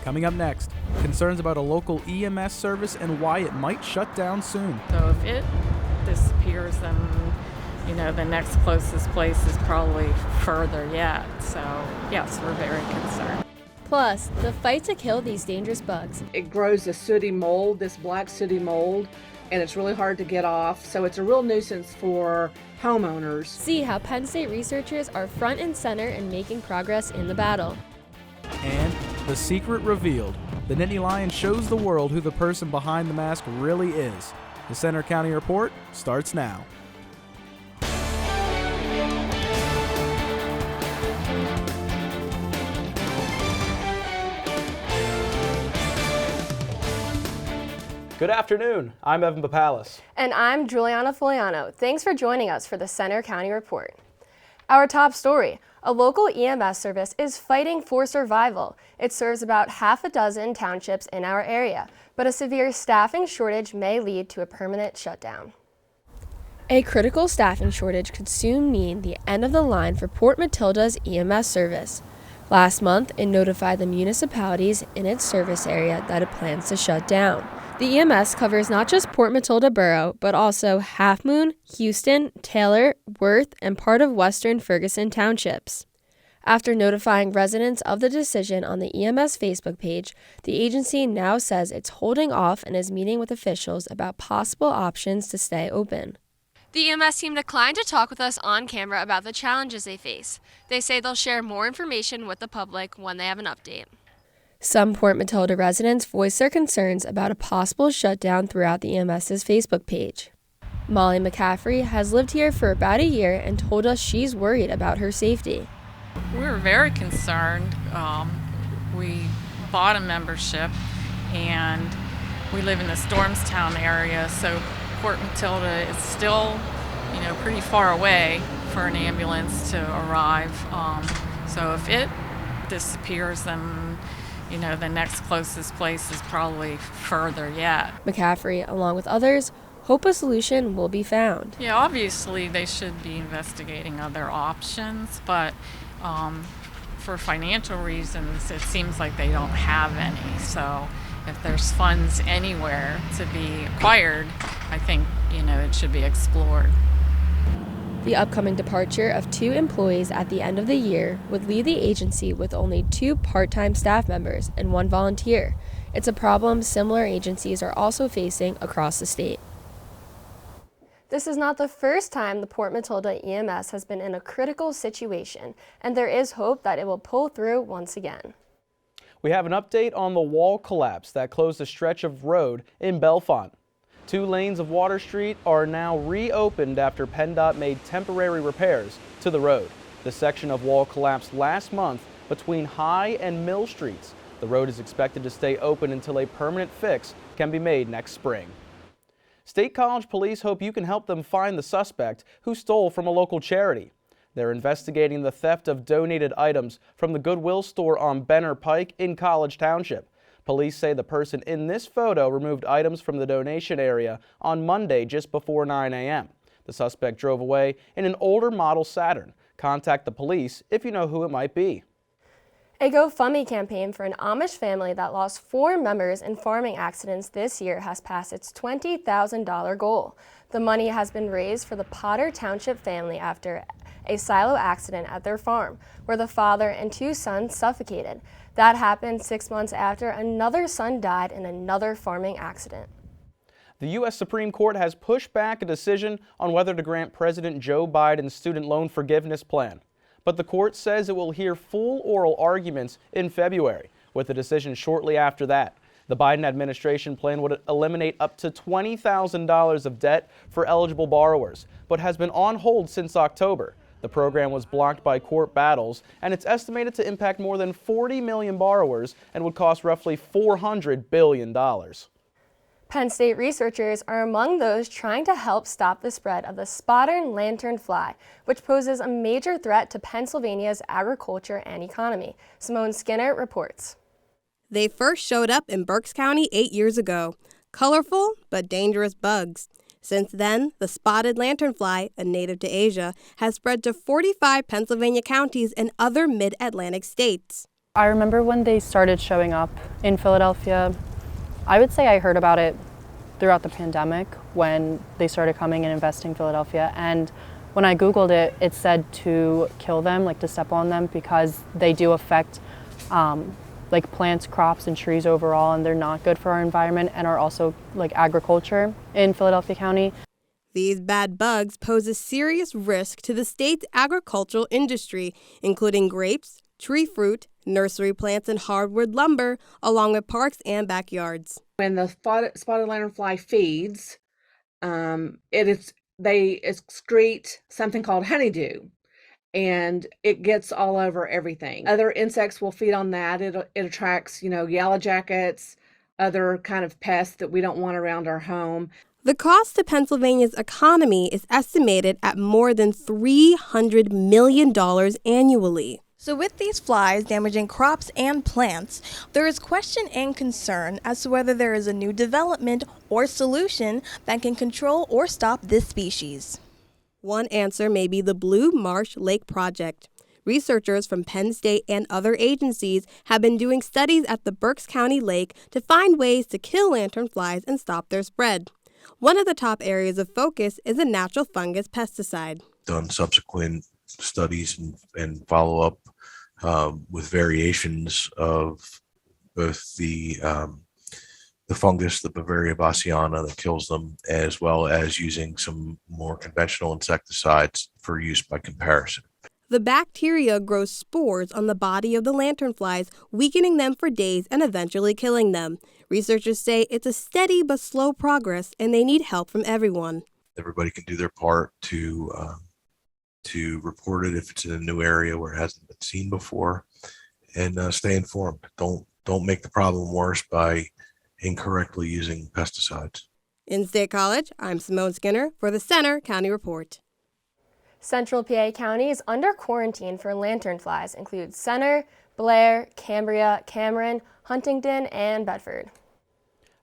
Coming up next, concerns about a local EMS service and why it might shut down soon. So if it disappears, then, the next closest place is probably further yet. So, yes, we're very concerned. Plus, the fight to kill these dangerous bugs. It grows this sooty mold, this black sooty mold, and it's really hard to get off. So it's a real nuisance for homeowners. See how Penn State researchers are front and center in making progress in the battle. And the secret revealed. The Nittany Lion shows the world who the person behind the mask really is. The Center County Report starts now. Good afternoon. I'm Evan Papalis. And I'm Juliana Foliano. Thanks for joining us for the Center County Report. Our top story, a local EMS service is fighting for survival. It serves about half a dozen townships in our area, but a severe staffing shortage may lead to a permanent shutdown. A critical staffing shortage could soon mean the end of the line for Port Matilda's EMS service. Last month, it notified the municipalities in its service area that it plans to shut down. The EMS covers not just Port Matilda Borough, but also Half Moon, Houston, Taylor, Worth, and part of western Ferguson townships. After notifying residents of the decision on the EMS Facebook page, the agency now says it's holding off and is meeting with officials about possible options to stay open. The EMS team declined to talk with us on camera about the challenges they face. They say they'll share more information with the public when they have an update. Some Port Matilda residents voiced their concerns about a possible shutdown throughout the EMS's Facebook page. Molly McCaffrey has lived here for about a year and told us she's worried about her safety. We're very concerned. We bought a membership, and we live in the Stormstown area, so Port Matilda is still, pretty far away for an ambulance to arrive. So if it disappears, then the next closest place is probably further yet. McCaffrey, along with others, hope a solution will be found. Yeah, obviously they should be investigating other options, but for financial reasons, it seems like they don't have any. So if there's funds anywhere to be acquired, I think, it should be explored. The upcoming departure of 2 employees at the end of the year would leave the agency with only 2 part-time staff members and 1 volunteer. It's a problem similar agencies are also facing across the state. This is not the first time the Port Matilda EMS has been in a critical situation, and there is hope that it will pull through once again. We have an update on the wall collapse that closed a stretch of road in Bellefonte. 2 lanes of Water Street are now reopened after PennDOT made temporary repairs to the road. The section of wall collapsed last month between High and Mill Streets. The road is expected to stay open until a permanent fix can be made next spring. State College police hope you can help them find the suspect who stole from a local charity. They're investigating the theft of donated items from the Goodwill store on Benner Pike in College Township. Police say the person in this photo removed items from the donation area on Monday just before 9 a.m. The suspect drove away in an older model Saturn. Contact the police if you know who it might be. A GoFundMe campaign for an Amish family that lost 4 members in farming accidents this year has passed its $20,000 goal. The money has been raised for the Potter Township family after a silo accident at their farm, where the father and 2 sons suffocated. That happened 6 months after another son died in another farming accident. The U.S. Supreme Court has pushed back a decision on whether to grant President Joe Biden's student loan forgiveness plan. But the court says it will hear full oral arguments in February, with a decision shortly after that. The Biden administration plan would eliminate up to $20,000 of debt for eligible borrowers, but has been on hold since October. The program was blocked by court battles, and it's estimated to impact more than 40 million borrowers and would cost roughly $400 billion. Penn State researchers are among those trying to help stop the spread of the spotted lanternfly, which poses a major threat to Pennsylvania's agriculture and economy. Simone Skinner reports. They first showed up in Berks County 8 years ago. Colorful but dangerous bugs. Since then, the spotted lanternfly, a native to Asia, has spread to 45 Pennsylvania counties and other mid-Atlantic states. I remember when they started showing up in Philadelphia. I would say I heard about it throughout the pandemic when they started coming and investing in Philadelphia. And when I Googled it, it said to kill them, like to step on them, because they do affect like plants, crops, and trees overall, and they're not good for our environment and are also like agriculture in Philadelphia County. These bad bugs pose a serious risk to the state's agricultural industry, including grapes, tree fruit, nursery plants, and hardwood lumber, along with parks and backyards. When the spotted lanternfly feeds, they excrete something called honeydew, and it gets all over everything. Other insects will feed on that. It attracts, yellow jackets, other kind of pests that we don't want around our home. The cost to Pennsylvania's economy is estimated at more than $300 million annually. So with these flies damaging crops and plants, there is question and concern as to whether there is a new development or solution that can control or stop this species. One answer may be the Blue Marsh Lake Project. Researchers from Penn State and other agencies have been doing studies at the Berks County Lake to find ways to kill lanternflies and stop their spread. One of the top areas of focus is a natural fungus pesticide. Done subsequent studies and follow-up with variations of both the fungus, the Bavaria bassiana that kills them, as well as using some more conventional insecticides for use by comparison. The bacteria grows spores on the body of the lanternflies, weakening them for days and eventually killing them. Researchers say it's a steady but slow progress, and they need help from everyone. Everybody can do their part to report it if it's in a new area where it hasn't been seen before, and stay informed. Don't make the problem worse by incorrectly using pesticides. In State College, I'm Simone Skinner for the Center County Report. Central PA counties under quarantine for lanternflies include Center, Blair, Cambria, Cameron, Huntington, and Bedford.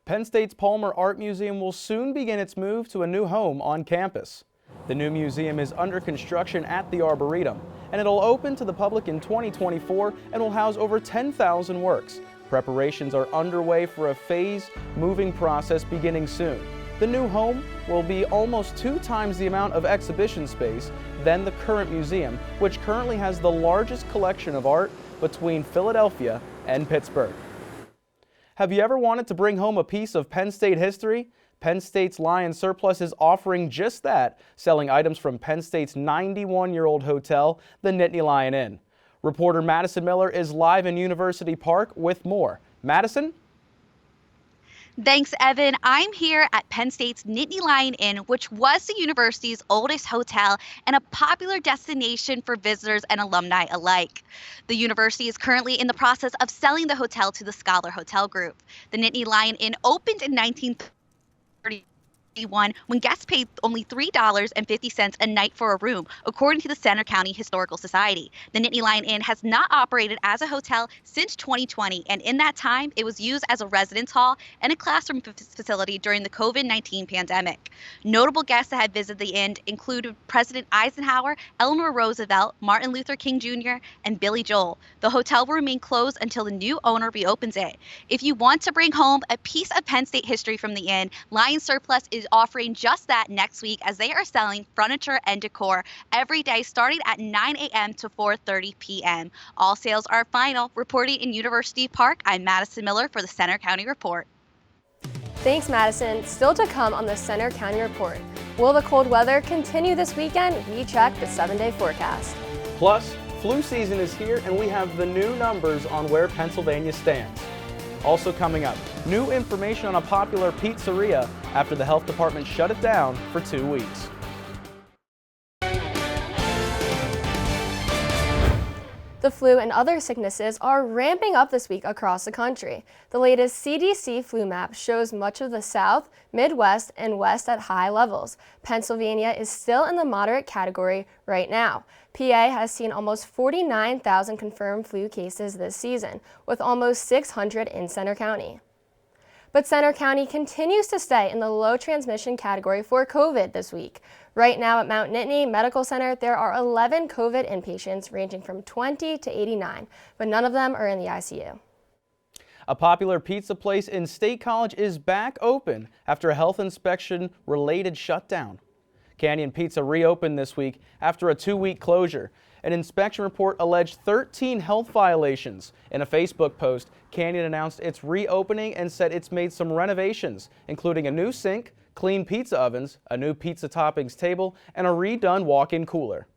Penn State's Palmer Art Museum will soon begin its move to a new home on campus. The new museum is under construction at the Arboretum, and it'll open to the public in 2024 and will house over 10,000 works. Preparations are underway for a phased moving process beginning soon. The new home will be almost 2 times the amount of exhibition space than the current museum, which currently has the largest collection of art between Philadelphia and Pittsburgh. Have you ever wanted to bring home a piece of Penn State history? Penn State's Lion Surplus is offering just that, selling items from Penn State's 91-year-old hotel, the Nittany Lion Inn. Reporter Madison Miller is live in University Park with more. Madison? Thanks, Evan. I'm here at Penn State's Nittany Lion Inn, which was the university's oldest hotel and a popular destination for visitors and alumni alike. The university is currently in the process of selling the hotel to the Scholar Hotel Group. The Nittany Lion Inn opened in 1931 when guests paid only $3.50 a night for a room, according to the Center County Historical Society. The Nittany Lion Inn has not operated as a hotel since 2020, and in that time, it was used as a residence hall and a classroom facility during the COVID-19 pandemic. Notable guests that have visited the inn included President Eisenhower, Eleanor Roosevelt, Martin Luther King Jr., and Billy Joel. The hotel will remain closed until the new owner reopens it. If you want to bring home a piece of Penn State history from the inn, Lion Surplus is offering just that next week, as they are selling furniture and decor every day starting at 9 a.m. to 4:30 p.m. All sales are final. Reporting in University Park, I'm Madison Miller for the Center County Report. Thanks, Madison. Still to come on the Center County Report. Will the cold weather continue this weekend? We check the 7-day forecast. Plus, flu season is here and we have the new numbers on where Pennsylvania stands. Also coming up, new information on a popular pizzeria after the health department shut it down for 2 weeks. The flu and other sicknesses are ramping up this week across the country. The latest CDC flu map shows much of the South, Midwest, and West at high levels. Pennsylvania is still in the moderate category right now. PA has seen almost 49,000 confirmed flu cases this season, with almost 600 in Center County. But Center County continues to stay in the low transmission category for COVID this week. Right now at Mount Nittany Medical Center, there are 11 COVID inpatients ranging from 20 to 89, but none of them are in the ICU. A popular pizza place in State College is back open after a health inspection-related shutdown. Canyon Pizza reopened this week after a 2-week closure. An inspection report alleged 13 health violations. In a Facebook post, Canyon announced it's reopening and said it's made some renovations, including a new sink, clean pizza ovens, a new pizza toppings table, and a redone walk-in cooler.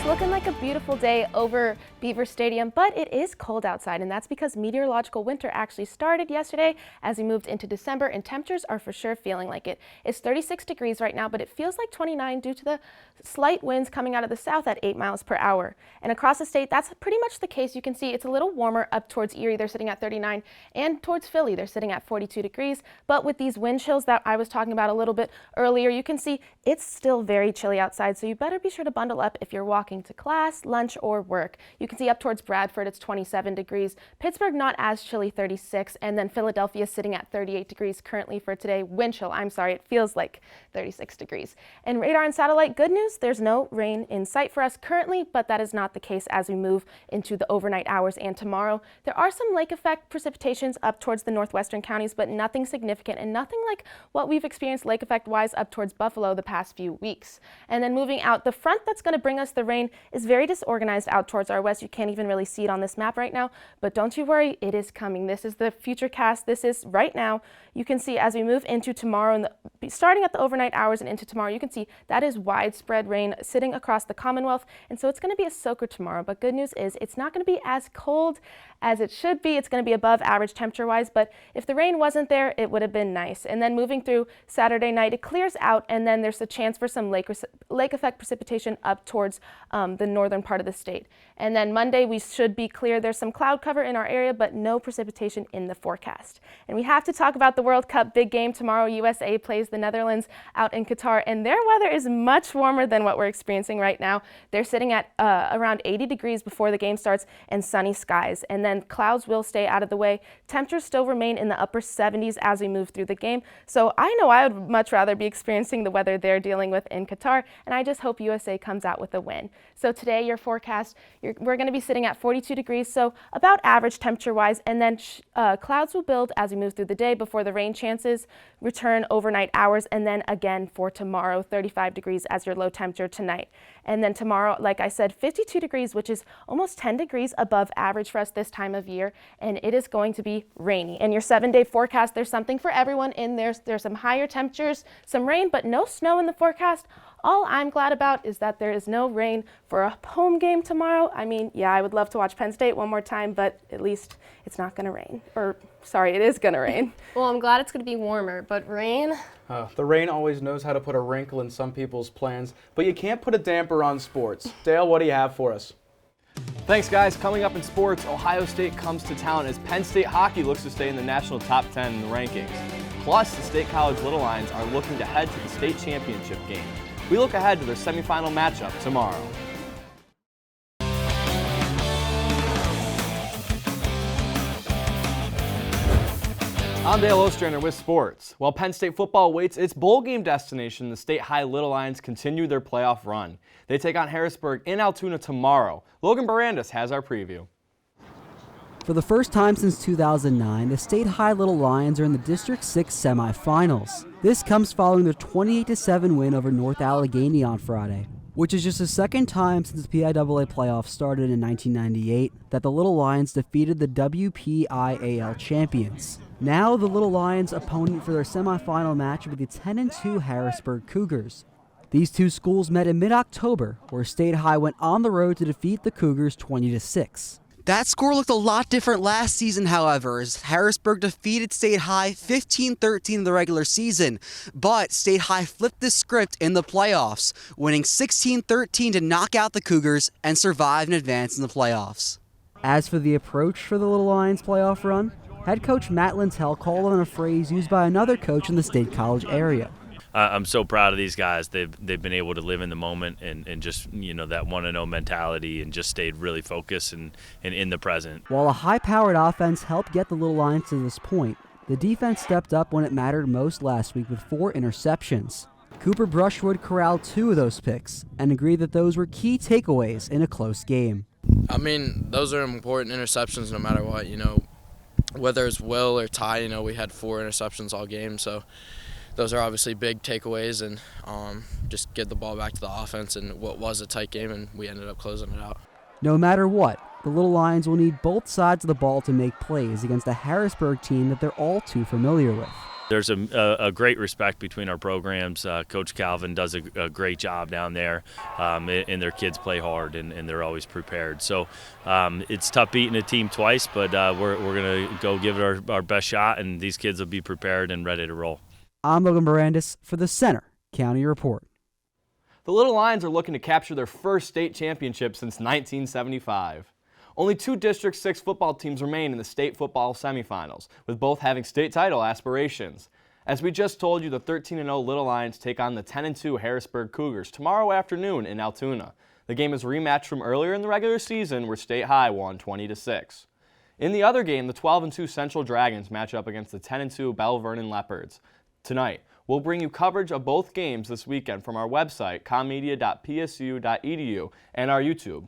Looking like a beautiful day over Beaver Stadium, but it is cold outside, and that's because meteorological winter actually started yesterday as we moved into December, and temperatures are for sure feeling like it. It's 36 degrees right now, but it feels like 29 due to the slight winds coming out of the south at 8 miles per hour. And across the state, that's pretty much the case. You can see it's a little warmer up towards Erie. They're sitting at 39, and towards Philly, they're sitting at 42 degrees. But with these wind chills that I was talking about a little bit earlier, you can see it's still very chilly outside, so you better be sure to bundle up if you're walking to class, lunch, or work. You can see up towards Bradford, it's 27 degrees. Pittsburgh, not as chilly, 36, and then Philadelphia sitting at 38 degrees currently for today. Wind chill, I'm sorry, it feels like 36 degrees. And radar and satellite, good news, there's no rain in sight for us currently, but that is not the case as we move into the overnight hours and tomorrow. There are some lake effect precipitations up towards the northwestern counties, but nothing significant and nothing like what we've experienced lake effect wise up towards Buffalo the past few weeks. And then moving out, the front that's going to bring us the rain is very disorganized out towards our west. You can't even really see it on this map right now, but don't you worry, it is coming. This is the future cast. This is right now. You can see as we move into tomorrow, and starting at the overnight hours and into tomorrow, you can see that is widespread rain sitting across the Commonwealth, and so it's going to be a soaker tomorrow. But good news is it's not going to be as cold as it should be. It's going to be above average temperature-wise, but if the rain wasn't there, it would have been nice. And then moving through Saturday night, it clears out, and then there's a chance for some lake effect precipitation up towards the northern part of the state. And then Monday, we should be clear. There's some cloud cover in our area, but no precipitation in the forecast. And we have to talk about the World Cup big game tomorrow. USA plays the Netherlands out in Qatar, and their weather is much warmer than what we're experiencing right now. They're sitting at around 80 degrees before the game starts and sunny skies. And then clouds will stay out of the way. Temperatures still remain in the upper 70s as we move through the game. So I know I would much rather be experiencing the weather they're dealing with in Qatar, and I just hope USA comes out with a win. So today, your forecast, we're going to be sitting at 42 degrees, so about average temperature-wise, and then clouds will build as we move through the day before the rain chances return overnight hours, and then again for tomorrow, 35 degrees as your low temperature tonight. And then tomorrow, like I said, 52 degrees, which is almost 10 degrees above average for us this time of year, and it is going to be rainy. In your 7-day forecast, there's something for everyone in there. There's some higher temperatures, some rain, but no snow in the forecast. All I'm glad about is that there is no rain for a home game tomorrow. I mean, yeah, I would love to watch Penn State one more time, but at least it's not going to rain. Or, sorry, it is going to rain. Well, I'm glad it's going to be warmer, but rain? The rain always knows how to put a wrinkle in some people's plans, but you can't put a damper on sports. Dale, what do you have for us? Thanks, guys. Coming up in sports, Ohio State comes to town as Penn State hockey looks to stay in the national top 10 in the rankings. Plus, the State College Little Lions are looking to head to the state championship game. We look ahead to their semifinal matchup tomorrow. I'm Dale Ostrander with sports. While Penn State football awaits its bowl game destination, the State High Little Lions continue their playoff run. They take on Harrisburg in Altoona tomorrow. Logan Barandis has our preview. For the first time since 2009, the State High Little Lions are in the District 6 semifinals. This comes following their 28-7 win over North Allegheny on Friday, which is just the second time since the PIAA playoffs started in 1998 that the Little Lions defeated the WPIAL champions. Now the Little Lions' opponent for their semifinal match will be the 10-2 Harrisburg Cougars. These two schools met in mid-October, where State High went on the road to defeat the Cougars 20-6. That score looked a lot different last season, however, as Harrisburg defeated State High 15-13 in the regular season. But State High flipped the script in the playoffs, winning 16-13 to knock out the Cougars and survive and advance in the playoffs. As for the approach for the Little Lions playoff run, head coach Matt Lentell called on a phrase used by another coach in the State College area. I'm so proud of these guys. They've been able to live in the moment and just, that want-to-know mentality and just stayed really focused and in the present. While a high-powered offense helped get the Little Lions to this point, the defense stepped up when it mattered most last week with 4 interceptions. Cooper Brushwood corralled 2 of those picks and agreed that those were key takeaways in a close game. I mean, those are important interceptions no matter what, whether it's Will or Ty, we had 4 interceptions all game, so those are obviously big takeaways, and just get the ball back to the offense in what was a tight game, and we ended up closing it out. No matter what, the Little Lions will need both sides of the ball to make plays against a Harrisburg team that they're all too familiar with. There's a great respect between our programs. Coach Calvin does a great job down there, and their kids play hard, and they're always prepared. So it's tough beating a team twice, but we're going to go give it our best shot, and these kids will be prepared and ready to roll. I'm Logan Barandis for the Center County Report. The Little Lions are looking to capture their first state championship since 1975. Only 2 District 6 football teams remain in the state football semifinals, with both having state title aspirations. As we just told you, the 13-0 Little Lions take on the 10-2 Harrisburg Cougars tomorrow afternoon in Altoona. The game is a rematch from earlier in the regular season where State High won 20-6. In the other game, the 12-2 Central Dragons match up against the 10-2 Bell Vernon Leopards. Tonight, we'll bring you coverage of both games this weekend from our website, commedia.psu.edu, and our YouTube.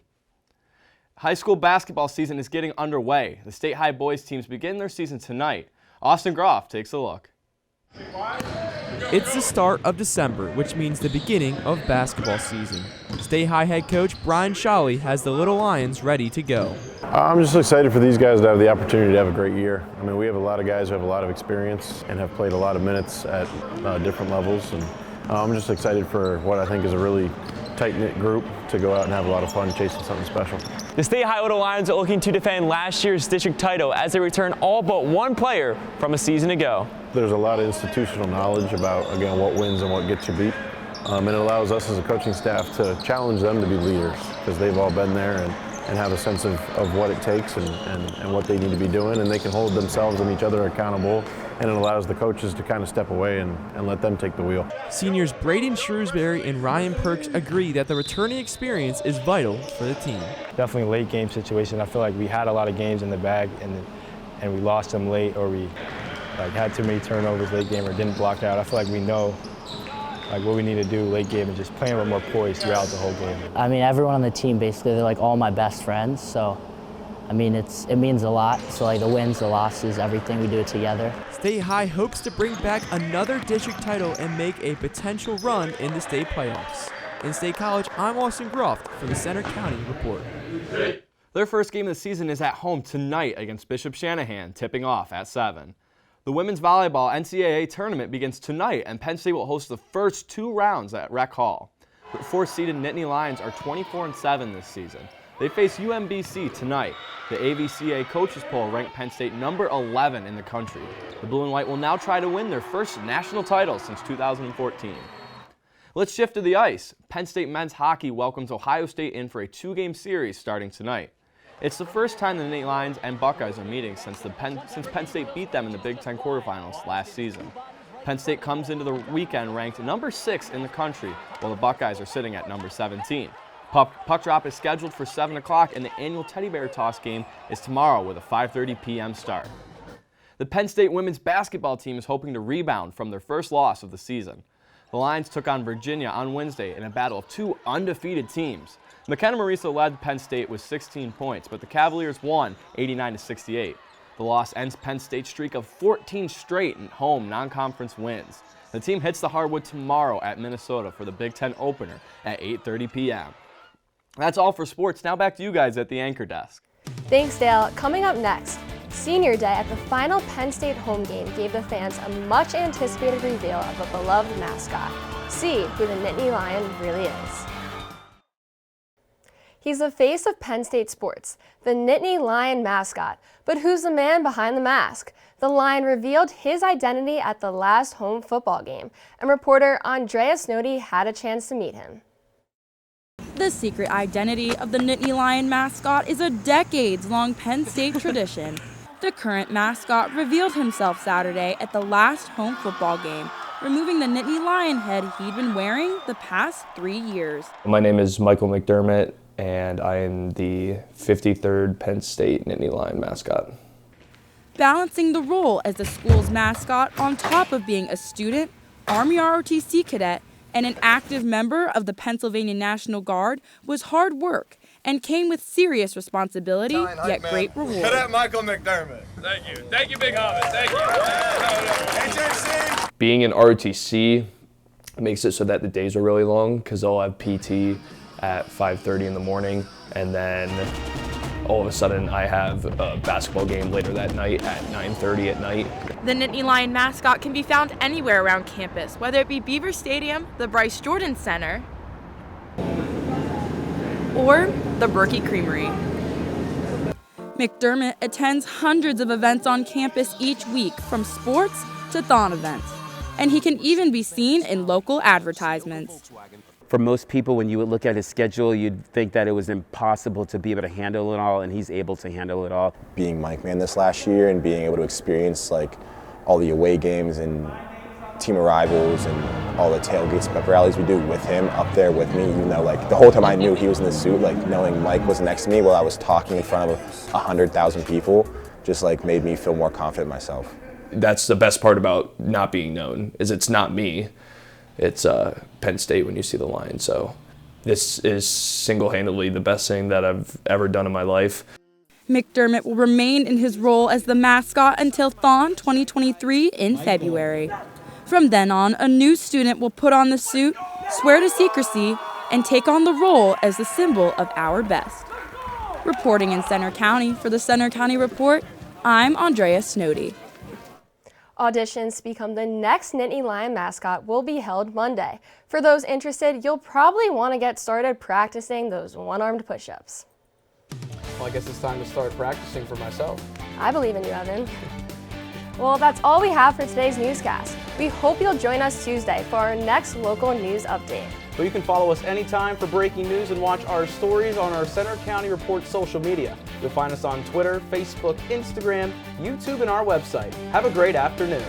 High school basketball season is getting underway. The State High boys teams begin their season tonight. Austin Groff takes a look. It's the start of December, which means the beginning of basketball season. State High head coach Brian Shawley has the Little Lions ready to go. I'm just excited for these guys to have the opportunity to have a great year. I mean, we have a lot of guys who have a lot of experience and have played a lot of minutes at different levels, and I'm just excited for what I think is a really tight-knit group to go out and have a lot of fun chasing something special. The State High Little Lions are looking to defend last year's district title as they return all but 1 player from a season ago. There's a lot of institutional knowledge about, again, what wins and what gets you beat. And it allows us as a coaching staff to challenge them to be leaders because they've all been there and have a sense of what it takes and what they need to be doing, and they can hold themselves and each other accountable, and it allows the coaches to kind of step away and let them take the wheel. Seniors Braden Shrewsbury and Ryan Perks agree that the returning experience is vital for the team. Definitely a late game situation. I feel like we had a lot of games in the bag and we lost them late, or we had too many turnovers late game or didn't block out. I feel like we know what we need to do late game and just playing with more poise throughout the whole game. I mean, everyone on the team, basically, they're like all my best friends. So, I mean, it means a lot. So, like the wins, the losses, everything, we do it together. State High hopes to bring back another district title and make a potential run in the state playoffs. In State College, I'm Austin Groff for the Center County Report. Their first game of the season is at home tonight against Bishop Shanahan, tipping off at 7. The women's volleyball NCAA tournament begins tonight, and Penn State will host the first 2 rounds at Rec Hall. The 4th-seeded Nittany Lions are 24-7 this season. They face UMBC tonight. The AVCA coaches poll ranked Penn State number 11 in the country. The Blue and White will now try to win their first national title since 2014. Let's shift to the ice. Penn State men's hockey welcomes Ohio State in for a 2-game series starting tonight. It's the first time the Nittany Lions and Buckeyes are meeting since Penn State beat them in the Big Ten quarterfinals last season. Penn State comes into the weekend ranked number 6 in the country, while the Buckeyes are sitting at number 17. Puck drop is scheduled for 7 o'clock, and the annual Teddy Bear Toss game is tomorrow with a 5:30 p.m. start. The Penn State women's basketball team is hoping to rebound from their first loss of the season. The Lions took on Virginia on Wednesday in a battle of 2 undefeated teams. McKenna Marisa led Penn State with 16 points, but the Cavaliers won 89-68. The loss ends Penn State's streak of 14 straight home non-conference wins. The team hits the hardwood tomorrow at Minnesota for the Big Ten opener at 8:30 p.m. That's all for sports. Now back to you guys at the anchor desk. Thanks, Dale. Coming up next, Senior Day at the final Penn State home game gave the fans a much-anticipated reveal of a beloved mascot. See who the Nittany Lion really is. He's the face of Penn State sports, the Nittany Lion mascot. But who's the man behind the mask? The Lion revealed his identity at the last home football game, and reporter Andrea Snody had a chance to meet him. The secret identity of the Nittany Lion mascot is a decades-long Penn State tradition. The current mascot revealed himself Saturday at the last home football game removing the Nittany Lion head he'd been wearing the past 3 years. My name is Michael McDermott, and I am the 53rd Penn State Nittany Lion mascot. Balancing the role as the school's mascot on top of being a student, Army ROTC cadet, and an active member of the Pennsylvania National Guard was hard work and came with serious responsibility, yet great reward. Cadet Michael McDermott. Thank you. Thank you, Big Hobbit. Thank you. HRC. Being in ROTC makes it so that the days are really long because I'll have PT at 5:30 in the morning, and then all of a sudden I have a basketball game later that night at 9:30 at night. The Nittany Lion mascot can be found anywhere around campus, whether it be Beaver Stadium, the Bryce Jordan Center, or the Berkey Creamery. McDermott attends hundreds of events on campus each week, from sports to thon events, and he can even be seen in local advertisements. For most people, when you would look at his schedule, you'd think that it was impossible to be able to handle it all, and he's able to handle it all. Being Mike Man this last year and being able to experience like all the away games and team arrivals and all the tailgates and pep rallies we do with him up there with me, even though like the whole time I knew he was in the suit, like knowing Mike was next to me while I was talking in front of 100,000 people just like made me feel more confident in myself. That's the best part about not being known, is it's not me. It's Penn State when you see the Lions. So this is single-handedly the best thing that I've ever done in my life. McDermott will remain in his role as the mascot until Thon 2023 in February. From then on, a new student will put on the suit, swear to secrecy, and take on the role as the symbol of our best. Reporting in Center County for the Center County Report, I'm Andrea Snowdy. Auditions to become the next Nittany Lion mascot will be held Monday. For those interested, you'll probably want to get started practicing those one-armed push-ups. Well, I guess it's time to start practicing for myself. I believe in you, Evan. Well, that's all we have for today's newscast. We hope you'll join us Tuesday for our next local news update. But you can follow us anytime for breaking news and watch our stories on our Center County Report social media. You'll find us on Twitter, Facebook, Instagram, YouTube, and our website. Have a great afternoon.